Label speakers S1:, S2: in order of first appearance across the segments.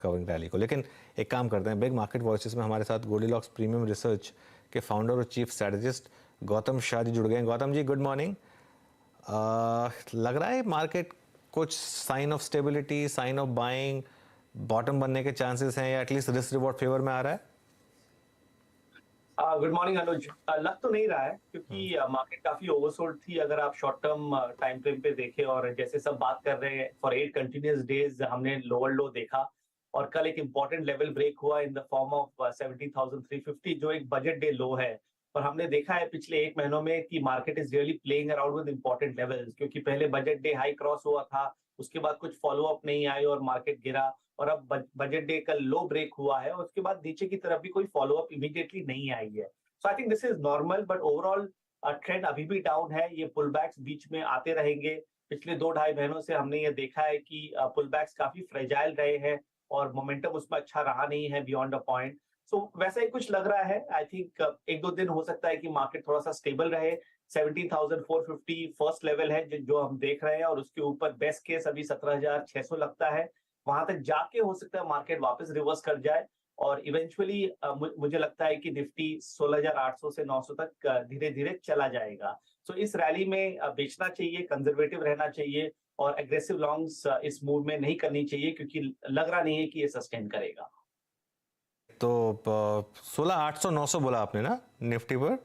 S1: Covering rally को। लेकिन एक काम करते हैं, बिग मार्केट वॉइसेस में हमारे साथ गोल्डीलॉक्स प्रीमियम रिसर्च के फाउंडर और चीफ स्ट्रेटजिस्ट गौतम शाह जी जुड़ गए हैं। Gautam ji, good morning. लग रहा है मार्केट कुछ sign of stability, sign of buying, bottom बनने के चांसेस हैं, या एटलीस्ट रिस्क रिवॉर्ड फेवर में आ रहा है?
S2: गुड मॉर्निंग अनुज। लग तो नहीं रहा है क्योंकि मार्केट काफी ओवरसोल्ड थी। अगर आप शॉर्ट टर्म टाइम फ्रेम पे देखें, और जैसे सब बात कर रहे हैं, फॉर 8 कंटिन्यूअस डेज हमने लोअर लो देखा, और कल एक इंपॉर्टेंट लेवल ब्रेक हुआ इन द फॉर्म ऑफ 17,350, जो एक बजट डे लो है। और हमने देखा है पिछले 1 महीनों में कि market is really playing around with important levels, क्योंकि पहले बजट डे हाई क्रॉस हुआ था, उसके बाद कुछ फॉलो अप नहीं आई और मार्केट गिरा, और अब बजट डे कल लो ब्रेक हुआ है और उसके बाद नीचे की तरफ भी कोई फॉलो अप इमीडिएटली नहीं आई है। So I think this is normal, but overall trend अभी भी डाउन है। ये पुल बैक्स बीच में आते रहेंगे। पिछले 2 ढाई महीनों से हमने ये देखा है कि पुल बैक्स काफी फ्रेजाइल रहे हैं और मोमेंटम उसमें अच्छा रहा नहीं है बियॉन्ड अ पॉइंट। सो वैसा ही कुछ लग रहा है। आई थिंक 1-2 दिन हो सकता है कि मार्केट थोड़ा सा स्टेबल रहे। 17,450 फर्स्ट लेवल है जो हम देख रहे हैं, और उसके ऊपर बेस्ट केस अभी 17,600 लगता है। वहां तक जाके हो सकता है मार्केट वापस रिवर्स कर जाए, और इवेंचुअली मुझे लगता है कि निफ्टी 16,800 से 900 तक धीरे धीरे चला जाएगा। सो इस रैली में बेचना चाहिए, कंजर्वेटिव रहना चाहिए, और एग्रेसिव लॉन्ग्स इस मूव में नहीं करनी चाहिए, क्योंकि लग रहा नहीं है कि ये सस्टेन करेगा।
S1: तो 16,800-900 बोला आपने ना निफ्टी पर?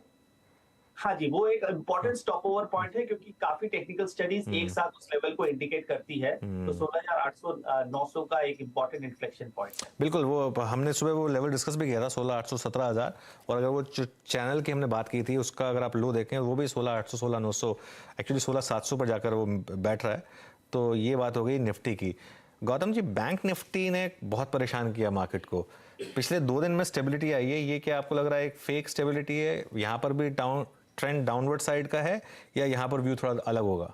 S2: हाँ जी, वो एक इम्पोर्टेंट स्टॉप ओवर पॉइंट है, क्योंकि काफी टेक्निकल स्टडीज एक साथ उस लेवल को इंडिकेट करती है। तो 16,800 900 का एक इम्पोर्टेंट इन्फ्लेक्शन पॉइंट है।
S1: बिल्कुल, वो हमने सुबह वो लेवल डिस्कस भी किया था, 16,800 17,000। और अगर वो चैनल की हमने बात की थी, उसका अगर आप लो देखें, वो भी 16,800 16,900, एक्चुअली 16,700 पर जाकर वो बैठ रहा है। तो ये बात हो गई निफ्टी की। गौतम जी, बैंक निफ्टी ने बहुत परेशान किया मार्केट को। पिछले 2 दिन में स्टेबिलिटी आई है, ये क्या आपको लग रहा है एक फेक स्टेबिलिटी है? यहाँ पर भी ट्रेंड डाउनवर्ड साइड का है, या यहाँ पर व्यू थोड़ा अलग होगा?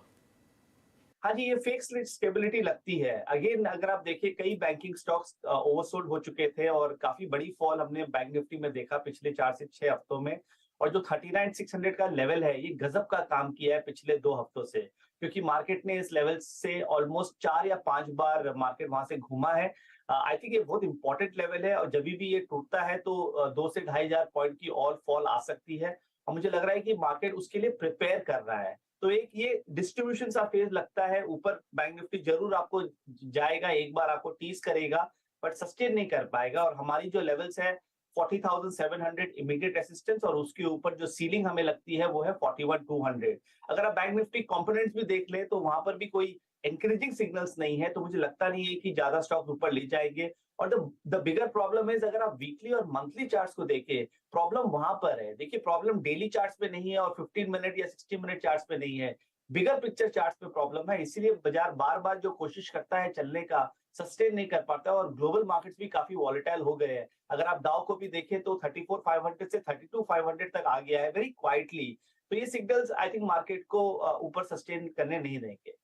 S2: हाँ जी, ये फेक स्टेबिलिटी लगती है। अगेन अगर आप देखिए, कई बैंकिंग स्टॉक्स ओवरसोल्ड हो चुके थे, और काफी बड़ी फॉल हमने बैंक निफ्टी में देखा पिछले 4 से 6 हफ्तों में। और जो 39,600 का लेवल है, ये गजब का काम किया है पिछले 2 हफ्तों से, क्योंकि मार्केट ने इस लेवल से ऑलमोस्ट 4 या 5 बार मार्केट वहां से घूमा है। आई थिंक ये बहुत इंपॉर्टेंट लेवल है, और जब भी ये टूटता है तो 2 से 2,500 पॉइंट की और फॉल आ सकती है। और मुझे लग रहा है कि मार्केट उसके लिए प्रिपेयर कर रहा है। तो एक ये डिस्ट्रीब्यूशन सा फेज लगता है। ऊपर बैंक निफ्टी जरूर आपको जाएगा, एक बार आपको टीज करेगा, बट सस्टेन नहीं कर पाएगा। और हमारी जो लेवल्स है 40,700 इमीडिएट रेसिस्टेंस, और उसके ऊपर जो सीलिंग हमें लगती है वो है 41,200। अगर आप बैंक निफ्टी कंपोनेंट्स भी देख ले, तो वहां पर भी कोई एनकरेजिंग सिग्नल्स नहीं है, तो मुझे लगता नहीं है कि ज्यादा स्टॉक ऊपर ले जाएंगे। और द बिगर प्रॉब्लम इज, अगर आप वीकली और मंथली चार्ट्स को देखें, प्रॉब्लम वहां पर है। देखिए, प्रॉब्लम डेली चार्ट्स पे नहीं है, और 15 मिनट या 60 मिनट चार्ट्स पे नहीं है। बिगर पिक्चर चार्ट्स पे प्रॉब्लम है। इसीलिए बाजार बार बार जो कोशिश करता है चलने का, सस्टेन नहीं कर पाता, और ग्लोबल मार्केट्स भी काफी वॉलेटाइल हो गए हैं। अगर आप डाउ को भी देखें तो 34,500 से 32,500 तक आ गया है वेरी क्वाइटली। तो ये सिग्नल्स आई थिंक मार्केट को ऊपर सस्टेन करने नहीं देंगे।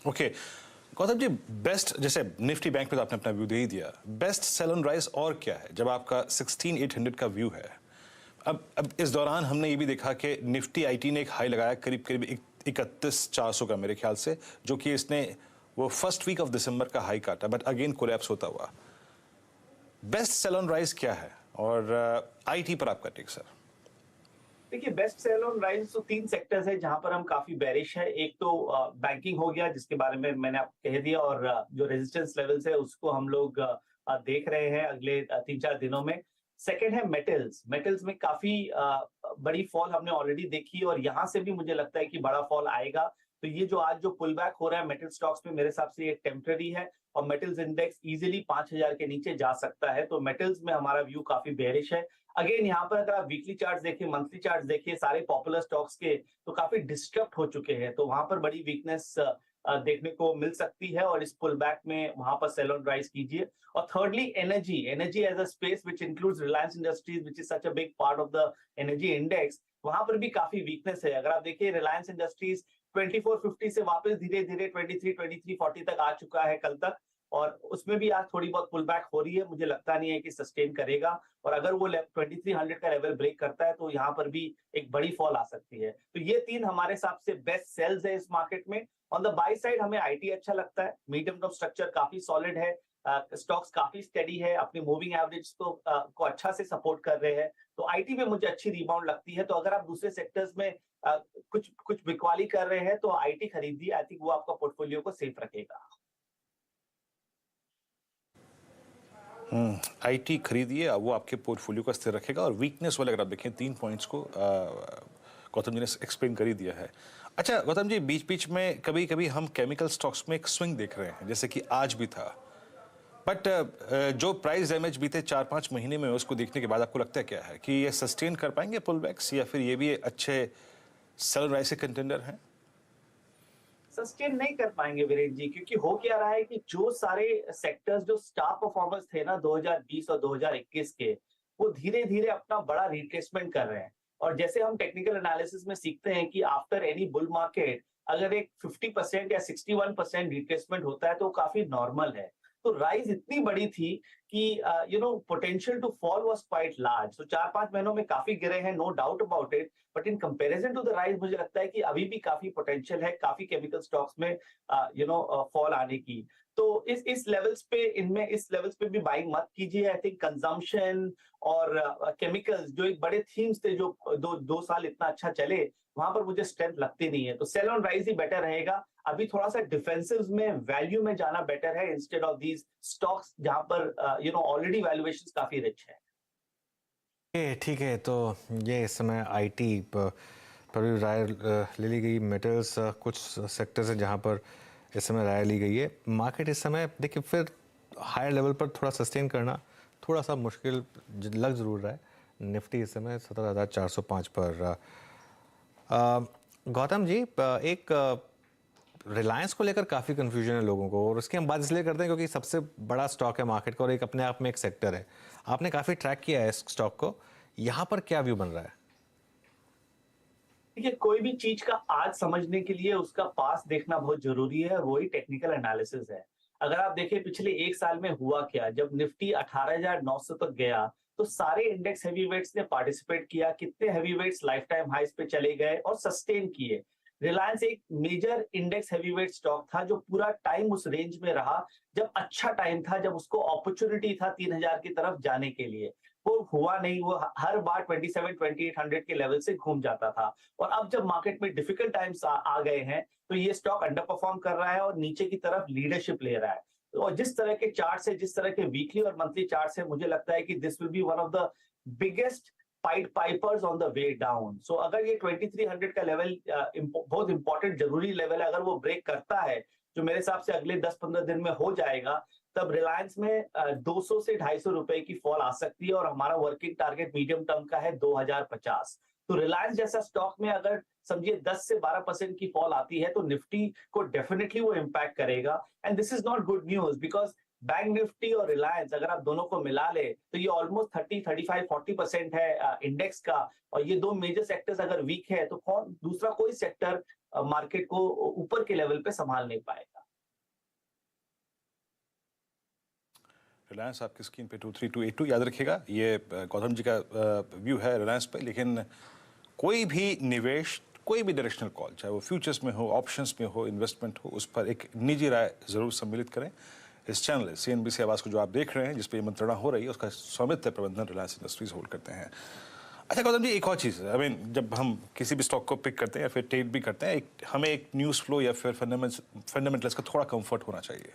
S3: ओके गौतम जी, बेस्ट, जैसे निफ्टी बैंक पे तो आपने अपना व्यू दे ही दिया, बेस्ट सेल ऑन राइज और क्या है जब आपका 16,800 का व्यू है? अब इस दौरान हमने ये भी देखा कि निफ्टी आईटी ने एक हाई लगाया करीब करीब 31,400 का मेरे ख्याल से, जो कि इसने वो फर्स्ट वीक ऑफ दिसंबर का हाई काटा, बट अगेन कोलैप्स होता हुआ। बेस्ट सेल ऑन राइज क्या है, और आईटी पर आपका टेक सर?
S2: देखिए, बेस्ट सेल ऑन राइज तो 3 सेक्टर्स है जहां पर हम काफी बेरिश है। एक तो बैंकिंग हो गया, जिसके बारे में मैंने आपको कह दिया, और जो रेजिस्टेंस लेवल्स है उसको हम लोग देख रहे हैं अगले 3-4 दिनों में। सेकंड है मेटल्स। मेटल्स में काफी बड़ी फॉल हमने ऑलरेडी देखी, और यहां से भी मुझे लगता है कि बड़ा फॉल आएगा। तो ये जो आज जो पुल बैक हो रहा है मेटल स्टॉक्स में, मेरे हिसाब से ये टेम्पररी है, और मेटल्स इंडेक्स इजीली 5,000 के नीचे जा सकता है। तो मेटल्स में हमारा व्यू काफी बेरिश है। अगेन यहाँ पर अगर आप वीकली चार्ट्स देखिए, मंथली चार्ट्स देखिए, सारे पॉपुलर स्टॉक्स के तो काफी डिस्टर्ब हो चुके हैं, तो वहां पर बड़ी वीकनेस देखने को मिल सकती है, और इस पुल बैक में वहां पर सेल ऑन राइज कीजिए। और thirdly, energy energy as a space which includes Reliance Industries, which is such a big part of the energy index, वहां पर भी काफी वीकनेस है। अगर आप देखिए, रिलायंस इंडस्ट्रीज 2450 से वापस धीरे धीरे 2340 तक आ चुका है कल तक, और उसमें भी आज थोड़ी बहुत पुल बैक हो रही है। मुझे लगता नहीं है कि सस्टेन करेगा, और अगर वो 2300 का लेवल ब्रेक करता है तो यहाँ पर भी एक बड़ी फॉल आ सकती है। तो ये 3 हमारे हिसाब से बेस्ट सेल्स है इस मार्केट में। ऑन द बाय साइड हमें आईटी अच्छा लगता है, मीडियम टर्म स्ट्रक्चर काफी सॉलिड है, स्टॉक्स काफी स्टेडी है, अपनी मूविंग एवरेज को अच्छा से सपोर्ट कर रहे हैं, तो आईटी में मुझे अच्छी रिबाउंड लगती है। तो अगर आप दूसरे सेक्टर्स में कुछ कुछ बिकवाली कर रहे हैं तो आईटी खरीदिए, आई थिंक वो आपका पोर्टफोलियो को सेफ रखेगा।
S3: आईटी खरीदिए, वो आपके पोर्टफोलियो को स्थिर रखेगा। और वीकनेस वाले अगर आप देखें 3 पॉइंट्स को गौतम जी ने एक्सप्लेन कर ही दिया है। अच्छा गौतम जी, बीच बीच में कभी कभी हम केमिकल स्टॉक्स में एक स्विंग देख रहे हैं, जैसे कि आज भी था, बट जो प्राइस डैमेज बीते 4-5 महीने में उसको देखने के बाद आपको लगता है क्या है कि ये सस्टेन कर पाएंगे पुल बैक्स, या फिर ये भी अच्छे सेल राइज के कंटेंडर हैं?
S2: सस्टेन नहीं कर पाएंगे वीरेंद्र जी, क्योंकि हो क्या रहा है कि जो सारे सेक्टर्स जो स्टार परफॉर्मर्स थे ना 2020 और 2021 के, वो धीरे धीरे अपना बड़ा रिट्रेसमेंट कर रहे हैं। और जैसे हम टेक्निकल एनालिसिस में सीखते हैं कि आफ्टर एनी बुल मार्केट अगर एक 50% या 61% रिट्रेसमेंट होता है तो काफी नॉर्मल है। तो राइज इतनी बड़ी थी कि potential to fall was quite large. तो 4-5 महीनों में काफी गिरे हैं, no doubt about it, but in comparison to the rise मुझे लगता है कि अभी भी काफी पोटेंशियल है काफी केमिकल स्टॉक्स में फॉल आने की। तो इस लेवल्स पे इनमें इस लेवल्स पे भी बाइंग मत कीजिए। आई थिंक कंजम्पशन और केमिकल्स जो एक बड़े थीम्स थे जो दो साल इतना अच्छा चले, वहां पर मुझे स्ट्रेंथ लगती नहीं है। तो सेल ऑन राइज ही बेटर रहेगा। अभी थोड़ा सा डिफेंसिव में वैल्यू में जाना बेटर है इंस्टेड ऑफ दीज स्टॉक्स जहां पर ऑलरेडी वैल्यूएशंस काफी रिच है।
S1: ठीक है, तो ये इस समय आईटी पर भी राय ले ली गई। मेटल्स कुछ सेक्टर्स हैं जहां पर इस समय राय ली गई है। मार्केट इस समय देखिए फिर हायर लेवल पर थोड़ा सस्टेन करना थोड़ा सा मुश्किल लग जरूर रहा है। निफ्टी इस समय 17,405 पर। गौतम जी, एक रिलायंस को लेकर काफ़ी कन्फ्यूजन है लोगों को, और उसकी हम बात इसलिए करते हैं क्योंकि सबसे बड़ा स्टॉक है मार्केट का और एक अपने आप में एक सेक्टर है। आपने काफ़ी ट्रैक किया है इस स्टॉक को, यहाँ पर क्या व्यू बन रहा है?
S2: देखिए, कोई भी चीज का आज समझने के लिए उसका पास देखना बहुत जरूरी है, और वही टेक्निकल एनालिसिस है। अगर आप देखें पिछले एक साल में हुआ क्या, जब निफ्टी 18,900 तक गया तो सारे इंडेक्स हैवीवेट्स ने पार्टिसिपेट किया। कितने हैवीवेट्स लाइफ टाइम हाइस पे चले गए और सस्टेन किए। रिलायंस एक मेजर इंडेक्स हैवीवेट स्टॉक था जो पूरा टाइम उस रेंज में रहा, जब अच्छा टाइम था, जब उसको अपॉर्चुनिटी था 3,000 की तरफ जाने के लिए। वो हुआ नहीं, वो हर बार 27-2800 के लेवल से घूम जाता था। और अब जब मार्केट में डिफिकल्ट टाइम्स आ गए हैं तो ये स्टॉक अंडर परफॉर्म कर रहा है और नीचे की तरफ लीडरशिप ले रहा है। और जिस तरह के चार्ट से, जिस तरह के वीकली और मंथली चार्ट से, मुझे लगता है कि this will be one of the biggest pied pipers on the way down. So अगर ये 2300 का लेवल बहुत इंपॉर्टेंट जरूरी लेवल है, अगर वो ब्रेक करता है, जो मेरे हिसाब से अगले 10-15 दिन में हो जाएगा, तब रिलायंस में 200 से 250 रुपए की फॉल आ सकती है। और हमारा वर्किंग टारगेट मीडियम टर्म का है 2050। तो रिलायंस जैसा स्टॉक में अगर समझिए 10 से 12% की फॉल आती है तो निफ्टी को डेफिनेटली वो इम्पैक्ट करेगा। And this is not good news, because bank Nifty और रिलायंस अगर आप दोनों को मिला ले तो ये ऑलमोस्ट 30-35-40% है इंडेक्स का। और ये दो मेजर सेक्टर्स अगर वीक है तो दूसरा कोई सेक्टर मार्केट को ऊपर के लेवल पे संभाल नहीं पाएगा।
S3: रिलायंस आपकी स्क्रीन पे 23282 याद रखिएगा, ये गौतम जी का व्यू है रिलायंस पे। लेकिन कोई भी निवेश, कोई भी डायरेक्शनल कॉल, चाहे वो फ्यूचर्स में हो, ऑप्शंस में हो, इन्वेस्टमेंट हो, उस पर एक निजी राय जरूर सम्मिलित करें। इस चैनल CNBC आवाज़ को जो आप देख रहे हैं, जिस पर मंत्रणा हो रही है, उसका स्वामित्व प्रबंधन रिलायंस इंडस्ट्रीज होल्ड करते हैं। अच्छा गौतम जी, एक और चीज़, आई मीन जब हम किसी भी स्टॉक को पिक करते हैं या फिर ट्रेड भी करते हैं, हमें एक न्यूज़ फ्लो या फिर फंडामेंटल्स का थोड़ा कंफर्ट होना चाहिए।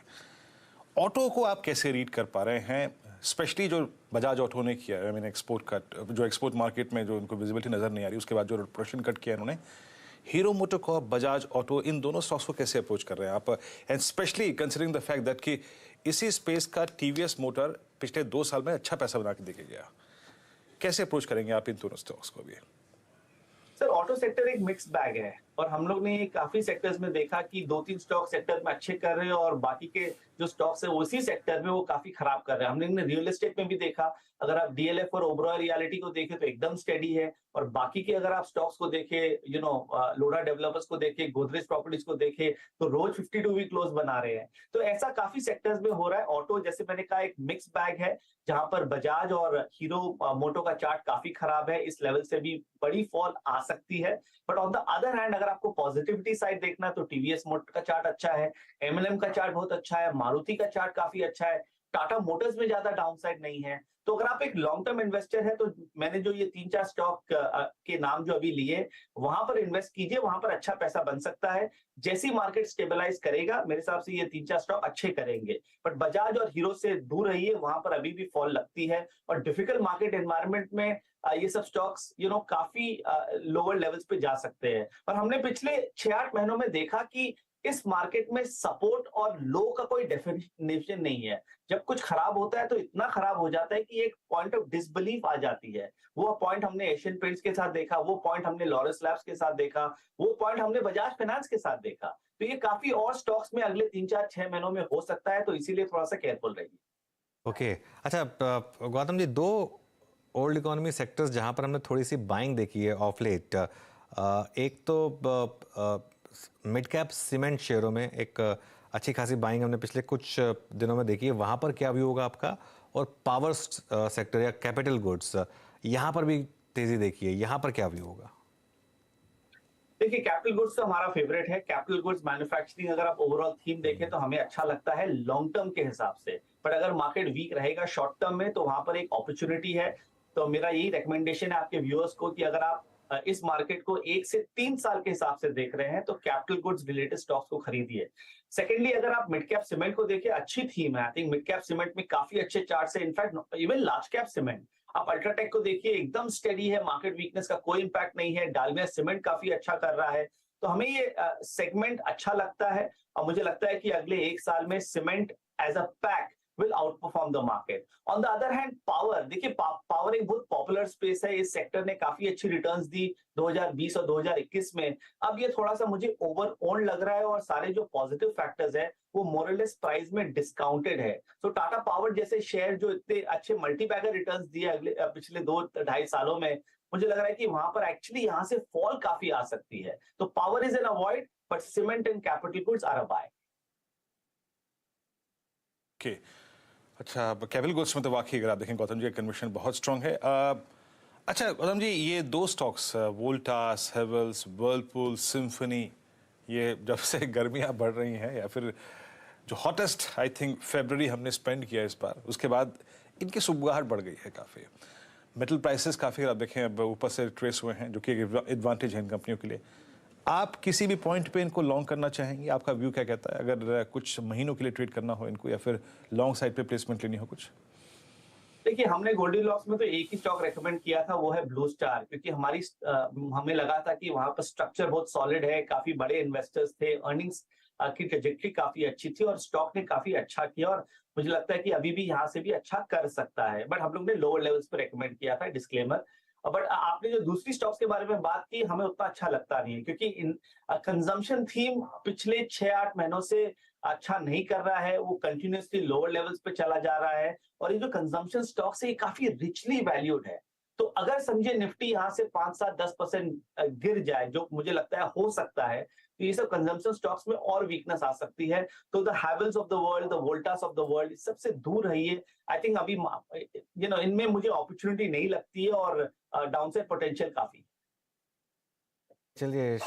S3: ऑटो को आप कैसे रीड कर पा रहे हैं, स्पेशली जो बजाज ऑटो ने किया है, आई मीन एक्सपोर्ट कट, जो एक्सपोर्ट मार्केट में जो उनको विजिबिलिटी नज़र नहीं आ रही, उसके बाद जो प्रोडक्शन कट किया इन्होंने, हीरो मोटोकॉर्प, बजाज ऑटो, इन दोनों स्टॉक्स को कैसे अप्रोच कर रहे हैं आप, and specially considering the fact that कि इसी स्पेस का TVS मोटर पिछले 2 साल में अच्छा पैसा बना के देके गया, कैसे अप्रोच करेंगे आप इन दोनों स्टॉक्स को भी?
S2: सर, ऑटो सेक्टर एक मिक्स बैग है और हम लोग ने काफी सेक्टर्स में देखा कि 2-3 स्टॉक सेक्टर में अच्छे कर रहे हैं और बाकी के जो स्टॉक्स है उसी सेक्टर में वो काफी खराब कर रहे हैं। हमने रियल एस्टेट में भी देखा, अगर आप DLF और ओबरॉय रियलिटी को देखें तो एकदम स्टेडी है, और बाकी के अगर आप स्टॉक्स को देखें, लोडा डेवलपर्स को देखें, गोदरेज प्रॉपर्टीज को देखें, तो रोज 52 वीक क्लोज बना रहे हैं। तो ऐसा काफी सेक्टर्स में हो रहा है। ऑटो, जैसे मैंने कहा, एक मिक्स बैग है जहां पर बजाज और हीरो मोटो का चार्ट काफी खराब है, इस लेवल से भी बड़ी फॉल आ सकती सकती है। But on the other hand अगर आपको पॉजिटिविटी साइड देखना है तो टीवीएस मोटर का चार्ट अच्छा है, एमएलएम का चार्ट बहुत अच्छा है, मारुति का चार्ट काफी अच्छा है, टाटा मोटर्स में ज्यादा डाउनसाइड नहीं है। तो अगर आप एक लॉन्ग टर्म इन्वेस्टर है तो मैंने जो ये 3-4 स्टॉक के नाम जो अभी लिए, वहां पर इन्वेस्ट कीजिए, वहां पर अच्छा पैसा बन सकता है। जैसी मार्केट स्टेबलाइज करेगा मेरे हिसाब से ये 3-4 स्टॉक अच्छे करेंगे। बट बजाज और हीरो से दूर रहिए, वहां पर अभी भी फॉल लगती है और डिफिकल्ट मार्केट एनवायरनमेंट में ये सब स्टॉक्स काफी लोअर लेवल्स पे जा सकते हैं। और हमने पिछले 6-8 महीनों में देखा कि इस मार्केट में सपोर्ट और लो का कोई डेफिनेशन नहीं है। जब कुछ खराब होता है तो इतना खराब हो जाता है कि एक पॉइंट ऑफ डिसबिलीफ आ जाती है। वो पॉइंट हमने एशियन पेंट्स के साथ देखा, वो पॉइंट हमने लॉरस लैब्स के साथ देखा, वो पॉइंट हमने बजाज फाइनेंस के साथ देखा। तो ये काफी और स्टॉक्स में अगले 3-4-6 महीनों में हो सकता है, तो इसीलिए थोड़ा सा केयरफुल रहिए।
S1: ओके, अच्छा, गौतम जी, दो ओल्ड इकोनॉमी सेक्टर्स जहां पर हमने थोड़ी सी बाइंग देखी है ऑफ लेट, एक तो मिड कैप सीमेंट शेयरों में एक अच्छी खासी बाइंग हमने पिछले कुछ दिनों में देखी है, वहां पर क्या व्यू होगा आपका? और पावर सेक्टर या कैपिटल गुड्स, यहां पर भी तेजी देखी है, यहां पर क्या व्यू होगा?
S2: देखिए, कैपिटल गुड्स तो हमारा फेवरेट है। कैपिटल गुड्स मैन्युफैक्चरिंग अगर आप ओवरऑल थीम देखें तो हमें अच्छा लगता है लॉन्ग टर्म के हिसाब से। पर अगर मार्केट वीक रहेगा शॉर्ट टर्म में तो वहां पर एक अपॉर्चुनिटी है। तो मेरा यही रिकमेंडेशन है आपके व्यूअर्स को कि अगर आप इस मार्केट को 1 से 3 साल के हिसाब से देख रहे हैं तो कैपिटल गुड्स रिलेटेड स्टॉक्स को खरीदिए। सेकेंडली, अगर आप मिड कैप सीमेंट को देखिए, अच्छी थीम है। I think mid cap cement में काफी अच्छे चार्ट है, in fact even large cap cement आप अल्ट्राटेक को देखिए, एकदम स्टेडी है, मार्केट वीकनेस का कोई इंपैक्ट नहीं है। डालमिया सीमेंट काफी अच्छा कर रहा है। तो हमें ये सेगमेंट अच्छा लगता है और मुझे लगता है कि अगले 1 साल में cement as a pack will outperform the market. On the other hand, power देखिए, पावर एक बहुत पॉपुलर स्पेस है। इस सेक्टर ने काफी अच्छी रिटर्न्स दी 2020 और 2021 में। अब ये थोड़ा सा मुझे ओवर ओन लग रहा है और सारे जो पॉजिटिव फैक्टर्स है वो मोरलेस प्राइस में डिस्काउंटेड है। तो टाटा पावर जैसे शेयर जो इतने अच्छे मल्टी बैगर रिटर्न्स दिए अगले पिछले 2-2.5 सालों में, मुझे लग रहा है कि वहां पर एक्चुअली यहाँ से फॉल काफी आ सकती है। तो power is an avoid, but cement and capital goods are a buy.
S3: Okay, अच्छा, कैपिटल गुड्स में तो वाकई अगर आप देखें गौतम जी, कन्विक्शन बहुत स्ट्रांग है। अच्छा गौतम जी, ये दो stocks Voltas, Havells, Whirlpool, Symphony, ये जब से गर्मियां बढ़ रही हैं या फिर जो हॉटेस्ट आई थिंक फरवरी हमने स्पेंड किया इस बार, उसके बाद इनकी सुबगाहट बढ़ गई है काफ़ी। मेटल प्राइसेस काफ़ी आप देखें अब ऊपर से ट्रेस हुए हैं, जो कि एक एडवांटेज है इन कंपनियों के लिए। आप किसी भी पॉइंट पे इनको लॉन्ग करना चाहेंगे? आपका व्यू क्या कहता है, अगर कुछ महीनों के लिए ट्रेड करना हो इनको या फिर लॉन्ग साइड पे प्लेसमेंट लेनी हो कुछ?
S2: देखिए, हमने गोल्डीलॉक्स में तो एक ही स्टॉक रेकमेंड किया था, वो है ब्लू स्टार, क्योंकि हमें लगा था कि वहां पर स्ट्रक्चर बहुत सॉलिड है, काफी बड़े इन्वेस्टर्स थे, अर्निंग्स की ट्रेजेक्टरी काफी अच्छी थी और स्टॉक ने काफी अच्छा किया और मुझे लगता है कि अभी भी यहाँ से भी अच्छा कर सकता है। बट हम लोग ने लोअर लेवल्स पे रेकमेंड किया था, डिस्क्लेमर। बट आपने जो दूसरी स्टॉक्स के बारे में बात की, हमें उतना अच्छा लगता नहीं है, क्योंकि इन कंजम्पशन थीम पिछले 6-8 महीनों से अच्छा नहीं कर रहा है। वो कंटिन्यूअसली लोअर लेवल्स पे चला जा रहा है और ये जो कंजम्पशन स्टॉक्स है ये काफी रिचली वैल्यूड है। तो अगर समझे निफ्टी यहाँ से 5-7-10% गिर जाए, जो मुझे लगता है हो सकता है, तो ये सब कंजम्पशन स्टॉक्स में और वीकनेस आ सकती है। तो the Havells of the world, the Voltas of the world, सबसे दूर रहिए। आई थिंक अभी इनमें मुझे अपॉर्चुनिटी नहीं लगती है और डाउनसाइड पोटेंशियल काफी।
S1: चलिए,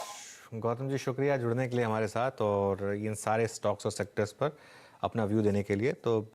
S1: गौतम जी, शुक्रिया जुड़ने के लिए हमारे साथ और इन सारे स्टॉक्स और सेक्टर्स पर अपना व्यू देने के लिए। तो